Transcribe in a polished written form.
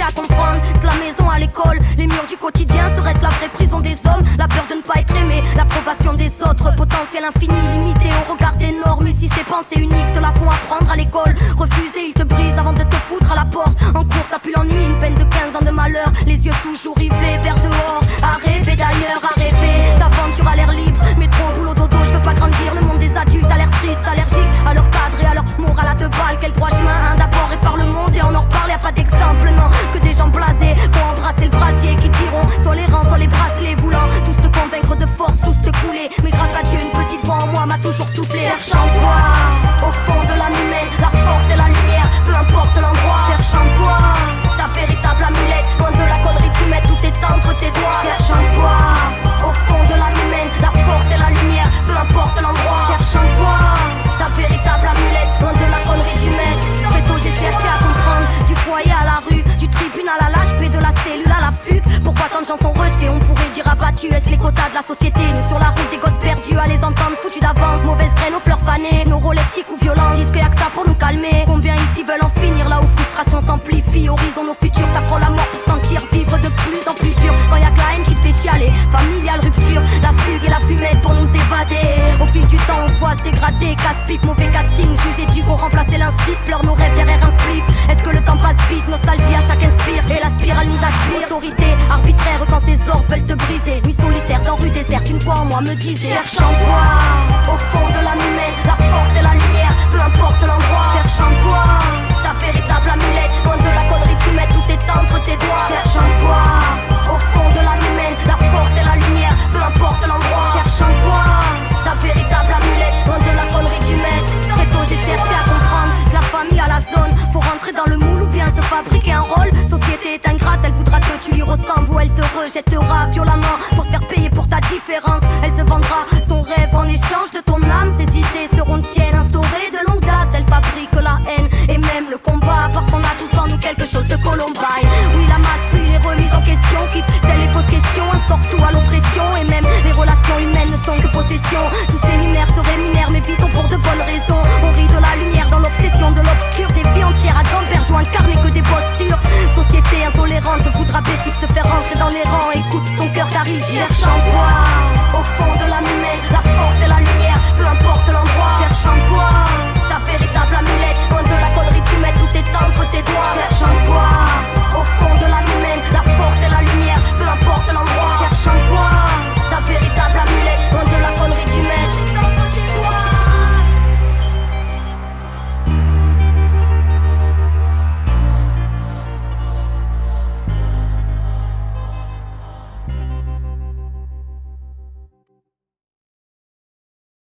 à comprendre que la maison à l'école, les murs du quotidien serait-ce la vraie prison des hommes? La peur de ne pas être aimé, l'approbation des autres, potentiel infini, limité au regard des normes. Ici ces pensées uniques te la font apprendre à l'école. Refuser, ils te brisent avant de te foutre à la porte. En cours ça pue l'ennui, une peine de 15 ans de malheur. Les yeux toujours rivés vers dehors. À rêver d'ailleurs, à rêver d'aventure à l'air libre. Métro, boulot, dodo, je veux pas grandir. Le monde des adultes a l'air triste, allergique à leur cadre et à leur morale à deux balles. Quel droit chemin, hein, d'abord et par le monde. Et on en reparle, y'a pas d'exemple, non. Que des gens blasés vont embrasser le brasier. Qui diront soit les rangs, soit les bracelets. Voulant tous te convaincre de force, tous te couler. Mais grâce à Dieu, une petite voix en moi m'a toujours soufflé. Cherche en toi, au fond de l'âme humaine, la force et la lumière, peu importe l'endroit. Cherche en toi, ta véritable amulette. Loin de la connerie, tu mets tout est entre tes doigts. Cherche en toi, au fond de l'âme humaine, la force et la lumière, peu importe l'endroit. Cherche en toi, ta véritable amulette. Loin de la connerie, tu mets. Très tôt j'ai cherché à comprendre, du foyer à la rue, du tribunal à l'HP, de la cellule à la fugue. Pourquoi tant de gens sont rejetés, on pourrait dire abattus. Est-ce les quotas de la société? Nous sur la route des gosses perdus, à les entendre foutus d'avance. Mauvaise graine aux fleurs fanées, neuroleptiques ou violents. Disent que y'a que ça pour nous calmer. Combien ici veulent en finir, là où frustration s'amplifie. Horizon nos futurs, ça prend la mort pour sentir vivre de plus en plus dur. Quand y'a que la haine qui te fait chialer, familiale rupture, la fugue et la fumette pour nous évader. Au fil du temps on se voit se dégrader, casse-pipe, mauvais casting. Jugé du go, remplacer l'instit, pleure nos rêves derrière un spliff. Est-ce que le temps passe vite, nostalgie à chaque inspire. Et la spirale nous aspire, autorité arbitraire quand ces ordres veulent te briser. Nuit solitaire dans rue déserte, une fois en moi me disait cherche en toi, au fond de l'âme humaine, la force et la lumière, peu importe l'endroit. Cherche en toi, ta véritable amulette. Loin de la connerie, tu mets tout est entre tes doigts. Cherche en toi, au fond de l'âme humaine, la force et la lumière, peu importe l'endroit. Cherche en toi, ta véritable amulette. Loin de la connerie, tu mets. Très tôt j'ai cherché à comprendre que la famille à la zone, faut rentrer dans le moule ou bien se fabriquer un rôle. Société est ingrate, elle voudra que tu lui ressembles ou elle te rejettera violemment pour te faire payer pour ta différence. Elle te vendra son rêve en échange de ton âme. Ses idées seront tiennes, instaurées de longue date. Elle fabrique la haine et même le combat, parce qu'on a tous en nous quelque chose de Columbine. Oui, la masse fuit les remises en question, quitte telles les fausses questions, instaure tout à l'oppression. Et même les relations humaines ne sont que possession. Tous ces lumières se rémunèrent, mais vite pour de bonnes raisons. On rit de la lumière dans l'obsession de l'obscur. Des vies entières à gamberge ou incarner que des postures. Société intolérante voudra baisser, te faire rentrer dans les rangs. Écoute ton cœur car il cherche en toi, au fond de l'âme humaine, la force et la lumière, peu importe l'endroit. Cherche en toi, ta véritable amulette. Loin de la connerie, tu mets tout est entre tes doigts. Cherche en toi,